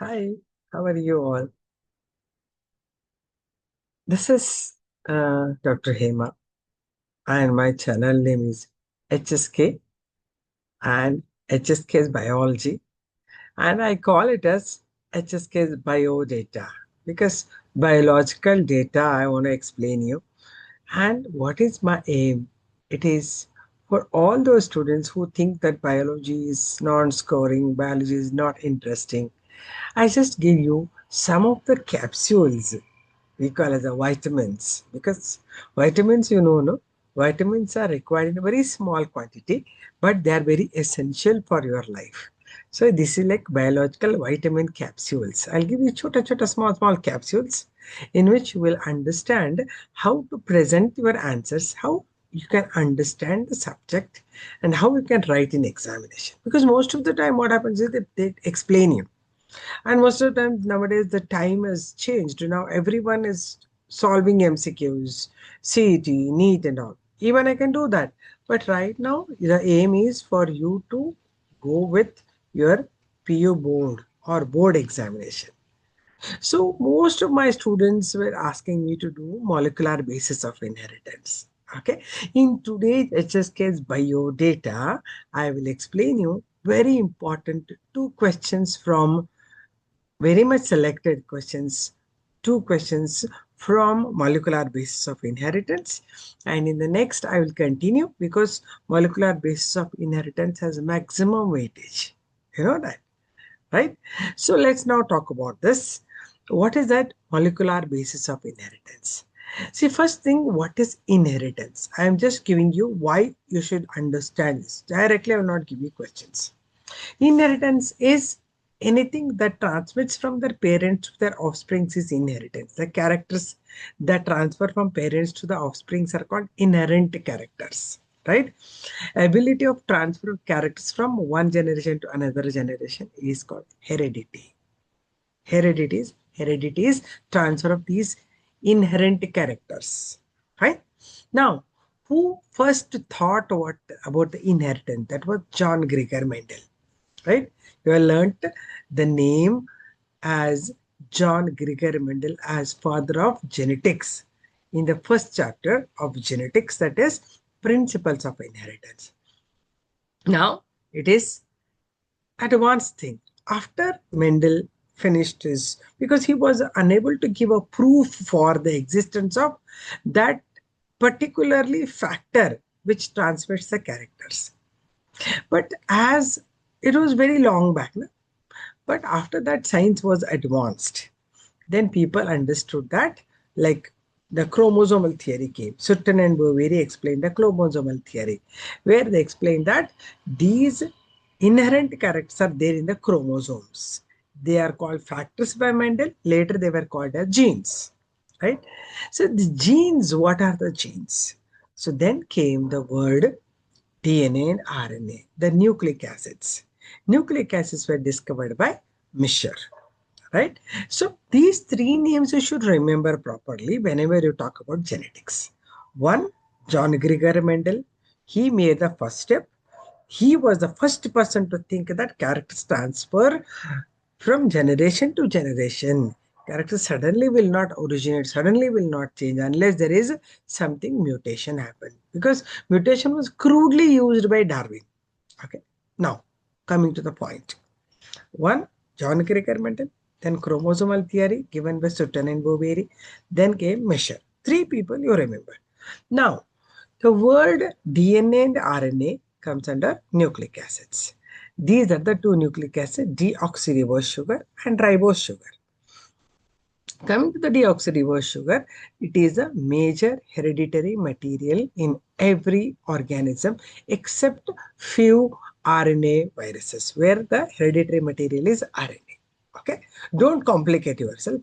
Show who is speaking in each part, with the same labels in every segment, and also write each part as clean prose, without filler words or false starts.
Speaker 1: Hi, how are you all? This is Dr. Hema, and my channel name is HSK and HSK's Biology, and I call it as HSK's Bio Data because biological data I want to explain you. And what is my aim? It is for all those students who think that biology is non-scoring, biology is not interesting. I just give you some of the capsules we call as a vitamins because vitamins no, vitamins are required in a very small quantity, but they are very essential for your life. So this is like biological vitamin capsules. I'll give you chota small capsules in which you will understand how to present your answers, how you can understand the subject, and how you can write in examination, because most of the time what happens is they explain you, and most of the time nowadays the time has changed. Now everyone is solving MCQs, CET, NEET and all. Even I can do that. But right now the aim is for you to go with your PU board or board examination. So most of my students were asking me to do molecular basis of inheritance. Okay. In today's HSK's biodata, I will explain you very important two questions from very much selected questions, two questions from molecular basis of inheritance. And in the next, I will continue because molecular basis of inheritance has maximum weightage. You know that, right? So let's now talk about this. What is that molecular basis of inheritance? See, first thing, what is inheritance? I am just giving you why you should understand this. Directly, I will not give you questions. Inheritance is anything that transmits from their parents to their offsprings is inheritance. The characters that transfer from parents to the offsprings are called inherent characters, right? Ability of transfer of characters from one generation to another generation is called heredity. Heredity is transfer of these inherent characters, right? Now, who first thought what about the inheritance? That was John Gregor Mendel, right? You have learnt the name as John Gregor Mendel as father of genetics in the first chapter of genetics, that is principles of inheritance. Now it is advanced thing. After Mendel finished his, because he was unable to give a proof for the existence of that particularly factor which transmits the characters. But as it was very long back, no? But after that, science was advanced. Then people understood that, like the chromosomal theory came. Sutton and Boveri explained the chromosomal theory, where they explained that these inherent characters are there in the chromosomes. They are called factors by Mendel. Later, they were called as genes, right? So the genes, what are the genes? So then came the word DNA and RNA, the nucleic acids. Nucleic acids were discovered by Mischer, right? So these three names you should remember properly whenever you talk about genetics. One, John Gregor Mendel, he made the first step. He was the first person to think that characters transfer from generation to generation. Characters suddenly will not originate, suddenly will not change unless there is something mutation happen. Because mutation was crudely used by Darwin. Okay. Now, coming to the point. One, John Gregor Mendel, then chromosomal theory given by Sutton and Boveri, then came Mesher. Three people you remember. Now, the word DNA and RNA comes under nucleic acids. These are the two nucleic acids, deoxyribose sugar and ribose sugar. Coming to the deoxyribose sugar, it is a major hereditary material in every organism except few RNA viruses, where the hereditary material is RNA. Okay, don't complicate yourself.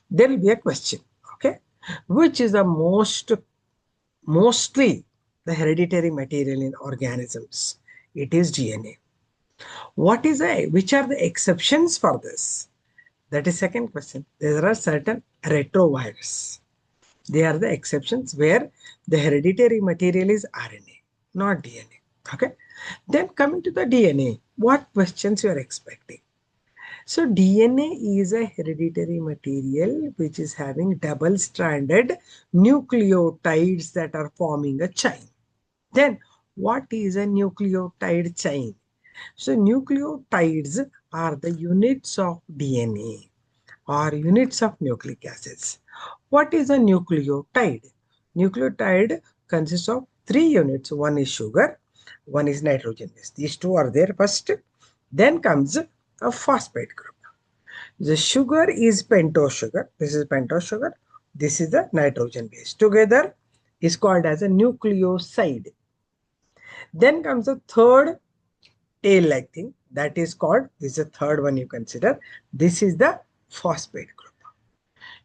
Speaker 1: There will be a question. Okay, which is the mostly the hereditary material in organisms? It is DNA. Which are the exceptions for this? That is second question. There are certain retrovirus. They are the exceptions where the hereditary material is RNA, not DNA. Okay. Then coming to the DNA, what questions you are expecting? So DNA is a hereditary material which is having double-stranded nucleotides that are forming a chain. Then what is a nucleotide chain? So nucleotides are the units of DNA or units of nucleic acids. What is a nucleotide? Nucleotide consists of three units. One is sugar, one is nitrogen base. These two are there first. Then comes a phosphate group. The sugar is pentose sugar. This is pentose sugar. This is the nitrogen base. Together is called as a nucleoside. Then comes the third tail-like thing that is called, this is the third one you consider. This is the phosphate group.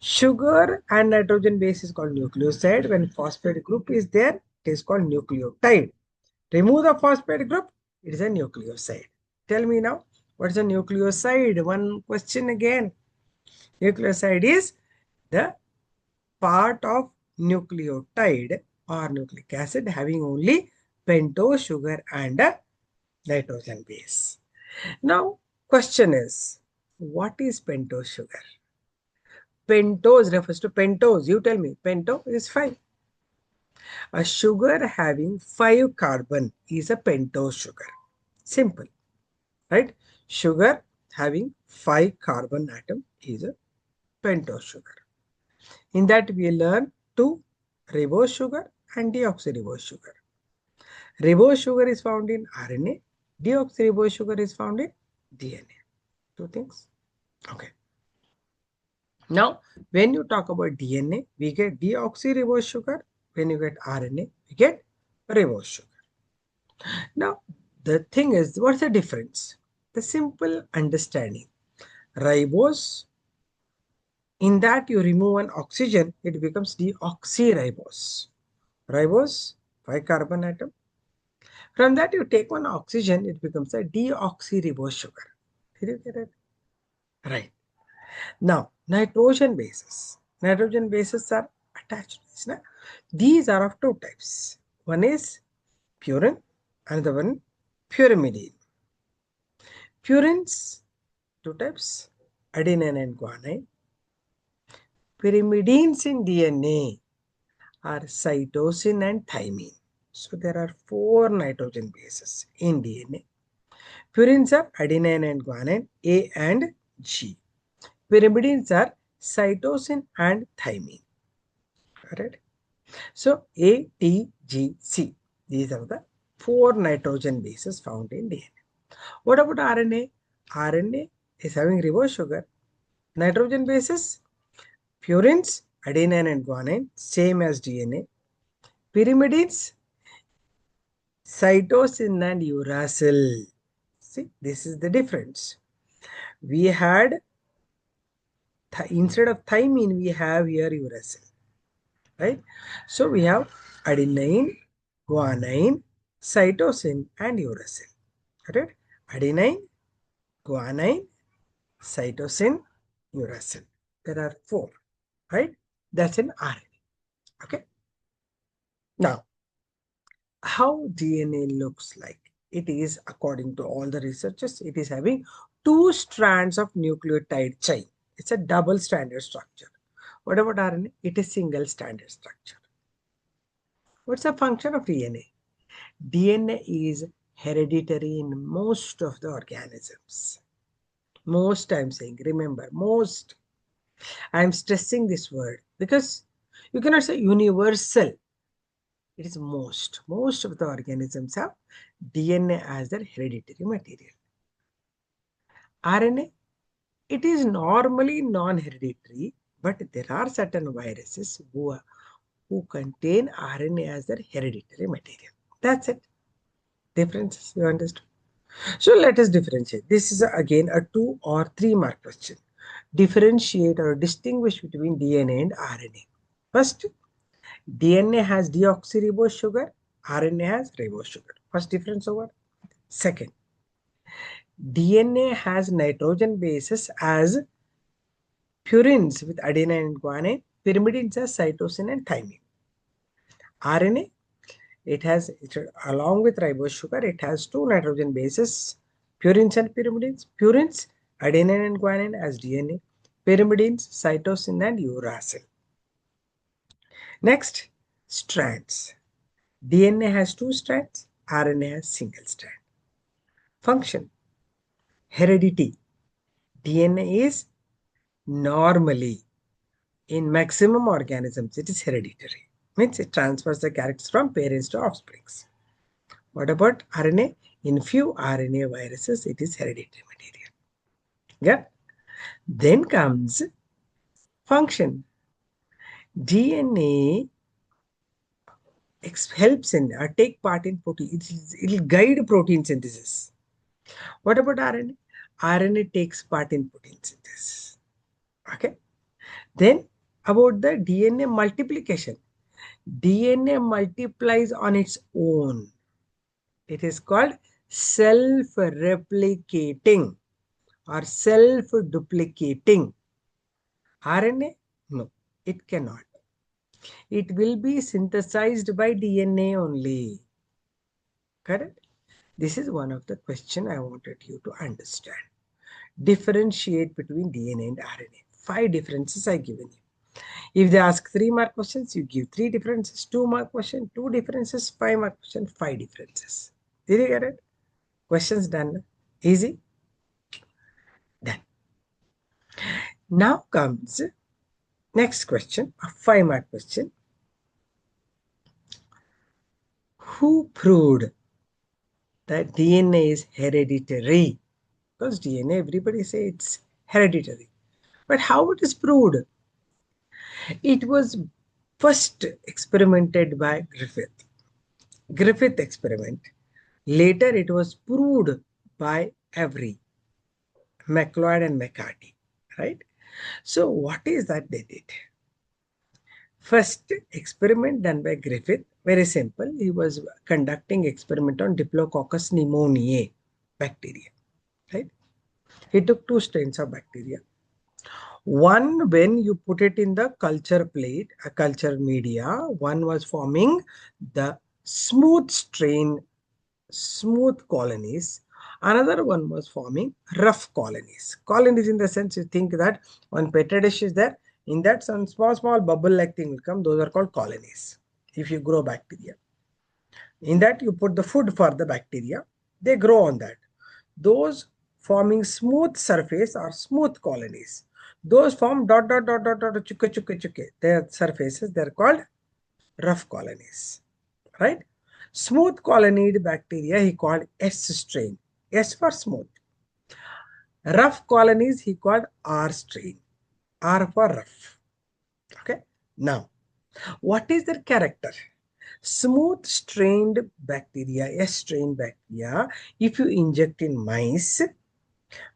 Speaker 1: Sugar and nitrogen base is called nucleoside. When phosphate group is there, it is called nucleotide. Remove the phosphate group, it is a nucleoside. Tell me now, what is a nucleoside? One question again. Nucleoside is the part of nucleotide or nucleic acid having only pentose sugar and a nitrogen base. Now, question is, what is pentose sugar? Pentose refers to pentose. You tell me, pentose is 5. A sugar having 5 carbon is a pentose sugar. Simple, right? Sugar having 5 carbon atom is a pentose sugar. In that we learn 2 ribose sugar and deoxyribose sugar. Ribose sugar is found in RNA. Deoxyribose sugar is found in DNA. Two things. Okay. Now, when you talk about DNA, we get deoxyribose sugar. When you get RNA, we get ribose sugar. Now, the thing is, what's the difference? The simple understanding. Ribose, in that you remove an oxygen, it becomes deoxyribose. Ribose, 5 carbon atom. From that you take one oxygen, it becomes a deoxyribose sugar. Did you get it? Right. Now, nitrogen bases. Nitrogen bases are attached. These are of two types. One is purine, another one pyrimidine. Purines, two types, adenine and guanine. Pyrimidines in DNA are cytosine and thymine. So there are 4 nitrogen bases in DNA. Purines are adenine and guanine, A and G. Pyrimidines are cytosine and thymine. Alright. So A, T, G, C. These are the 4 nitrogen bases found in DNA. What about RNA? RNA is having reverse sugar. Nitrogen bases, purines, adenine and guanine, same as DNA. Pyrimidines, cytosine and uracil. See, this is the difference. We had, instead of thymine, we have here uracil. Right? So we have adenine, guanine, cytosine and uracil. Right? Adenine, guanine, cytosine, uracil. There are 4. Right? That's in RNA. Okay. Now, how DNA looks like? It is, according to all the researchers, it is having 2 strands of nucleotide chain. It's a double stranded structure. What about RNA? It is single stranded structure. What's the function of DNA? DNA is hereditary in most of the organisms. Most, I'm saying, remember, most. I'm stressing this word because you cannot say universal. It is most. Most of the organisms have DNA as their hereditary material. RNA, it is normally non-hereditary, but there are certain viruses who contain RNA as their hereditary material. That's it. Differences, you understand? So let us differentiate. This is again a 2 or 3 mark question. Differentiate or distinguish between DNA and RNA. First, DNA has deoxyribose sugar, RNA has ribose sugar. First difference over. Second, DNA has nitrogen bases as purines with adenine and guanine, pyrimidines as cytosine and thymine. RNA, along with ribose sugar, it has 2 nitrogen bases, purines and pyrimidines. Purines, adenine and guanine as DNA, pyrimidines, cytosine and uracil. Next, strands. DNA has two strands, RNA has single strand. Function, heredity. DNA is normally, in maximum organisms, it is hereditary. Means it transfers the characters from parents to offsprings. What about RNA? In few RNA viruses, it is hereditary material. Yeah. Then comes function. DNA helps in take part in protein. It will guide protein synthesis. What about RNA? RNA takes part in protein synthesis. Okay. Then about the DNA multiplication. DNA multiplies on its own. It is called self-replicating or self-duplicating. RNA? No, it cannot. It will be synthesized by DNA only. Correct? This is one of the questions I wanted you to understand. Differentiate between DNA and RNA. 5 differences I given you. If they ask 3-mark questions, you give 3 differences, 2-mark question, 2 differences, 5-mark question, 5 differences. Did you get it? Questions done. Easy? Done. Now comes next question, a 5-mark question. Who proved that DNA is hereditary? Because DNA, everybody say it's hereditary. But how it is proved? It was first experimented by Griffith. Griffith experiment. Later it was proved by Avery, McLeod and McCarty. Right? So what is that they did? First experiment done by Griffith, very simple. He was conducting experiment on Diplococcus pneumoniae bacteria. Right? He took 2 strains of bacteria. One, when you put it in the culture plate, a culture media, one was forming the smooth strain, smooth colonies. Another one was forming rough colonies. Colonies in the sense you think that one petri dish is there, in that some small bubble like thing will come. Those are called colonies. If you grow bacteria, in that you put the food for the bacteria, they grow on that. Those forming smooth surface are smooth colonies. Those form chukke. Their surfaces, they're called rough colonies. Right? Smooth colonied bacteria he called S strain. S for smooth. Rough colonies he called R strain. R for rough. Okay. Now, what is their character? Smooth strained bacteria, S strain bacteria, if you inject in mice,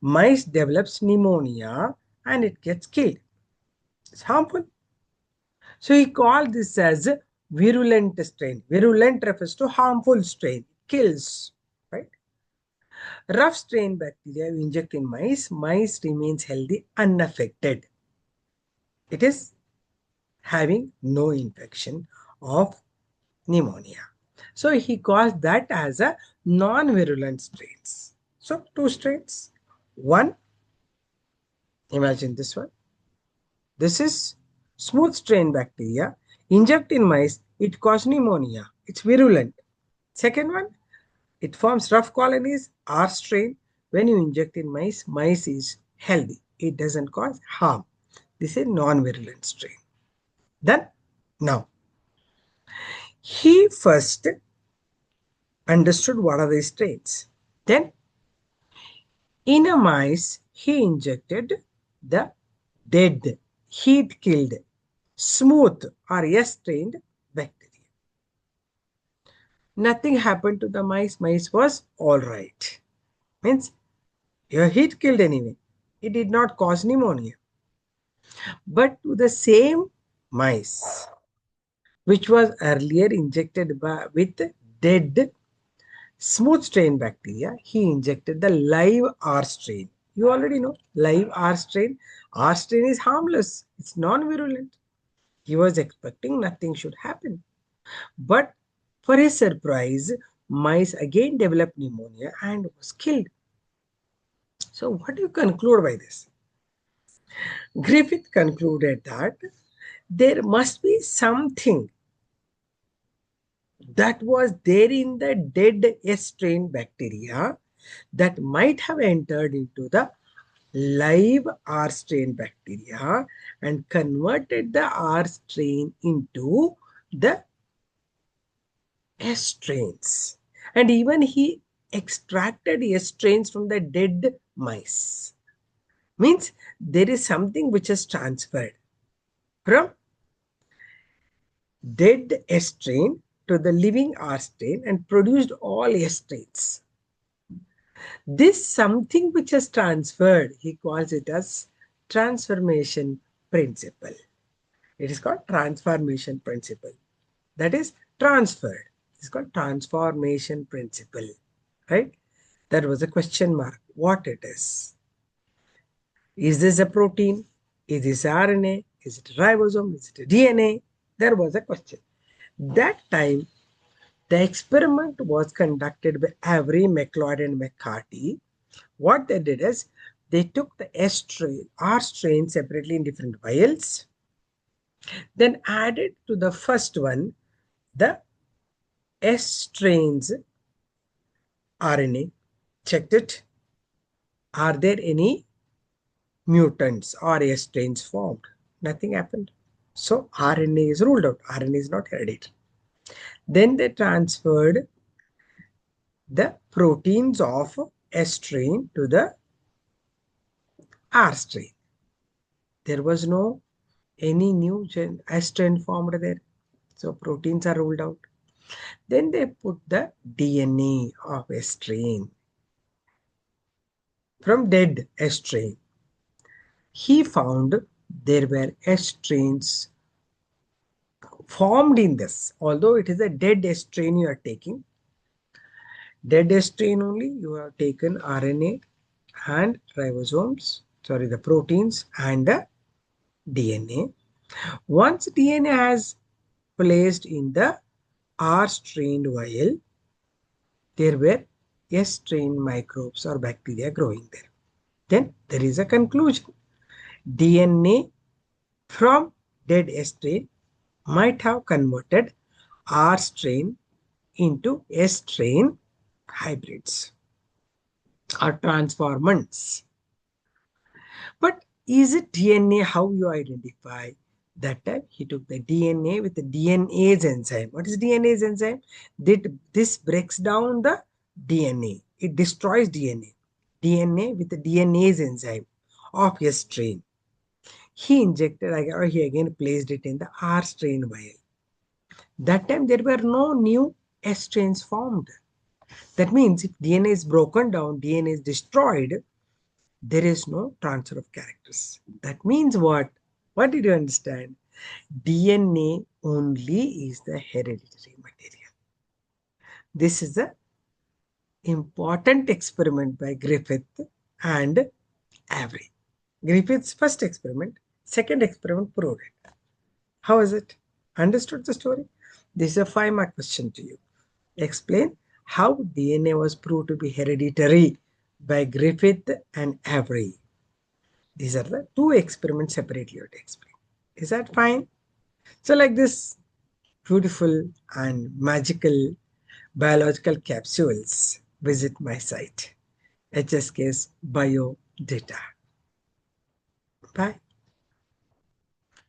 Speaker 1: mice develops pneumonia and it gets killed. It's harmful. So he called this as virulent strain. Virulent refers to harmful strain. Kills. Right? Rough strain bacteria you inject in mice, mice remains healthy, unaffected. It is having no infection of pneumonia. So he calls that as a non-virulent strains. So 2 strains. One, imagine this one. This is smooth strain bacteria. Inject in mice, it causes pneumonia. It's virulent. Second one, it forms rough colonies, R strain. When you inject in mice, mice is healthy. It doesn't cause harm. This is non-virulent strain. Then, now, he first understood what are these strains. Then, in a mice, he injected the dead, heat-killed, smooth or S-strained bacteria. Nothing happened to the mice. Mice was all right. Means your heat killed anyway. It did not cause pneumonia. But to the same mice, which was earlier injected with dead smooth strain bacteria, he injected the live R strain. You already know live R strain. R strain is harmless. It's non-virulent. He was expecting nothing should happen. But for his surprise, mice again developed pneumonia and was killed. So what do you conclude by this? Griffith concluded that there must be something that was there in the dead S-strain bacteria that might have entered into the live R strain bacteria and converted the R strain into the S strains. And even he extracted S strains from the dead mice. Means there is something which is transferred from dead S strain to the living R strain and produced all S strains. This something which is transferred, he calls it as transformation principle. It is called transformation principle. That is transferred. It is called transformation principle. Right? That was a question mark. What it is? Is this a protein? Is this RNA? Is it a ribosome? Is it a DNA? There was a question. That time, the experiment was conducted by Avery, McLeod, and McCarty. What they did is they took the S strain, R strain separately in different vials, then added to the first one the S strains RNA, checked it. Are there any mutants or S strains formed? Nothing happened. So RNA is ruled out. RNA is not hereditary. Then they transferred the proteins of S strain to the R strain. There was no any new S strain formed there. So proteins are ruled out. Then they put the DNA of a strain from dead S strain. He found there were S strains formed in this. Although it is a dead S strain you are taking, dead S strain only, you have taken RNA and ribosomes, sorry, the proteins and the DNA. Once DNA has placed in the R strained vial, there were S strain microbes or bacteria growing there. Then there is a conclusion. DNA from dead S strain might have converted R strain into S strain hybrids or transformants. But is it DNA? How you identify? That time he took the DNA with the DNase enzyme. What is DNase enzyme? This breaks down the DNA. It destroys DNA. DNA with the DNase enzyme of a strain. He injected, or he again placed it in the R strain vial. That time there were no new S strains formed. That means if DNA is broken down, DNA is destroyed, there is no transfer of characters. That means what? What did you understand? DNA only is the hereditary material. This is an important experiment by Griffith and Avery. Griffith's first experiment, second experiment proved it. How is it? Understood the story? This is a 5-mark question to you. Explain how DNA was proved to be hereditary by Griffith and Avery. These are the 2 experiments separately you have to explain. Is that fine? So like this beautiful and magical biological capsules, visit my site, HSK's Bio Data. Bye.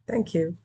Speaker 1: Thank you.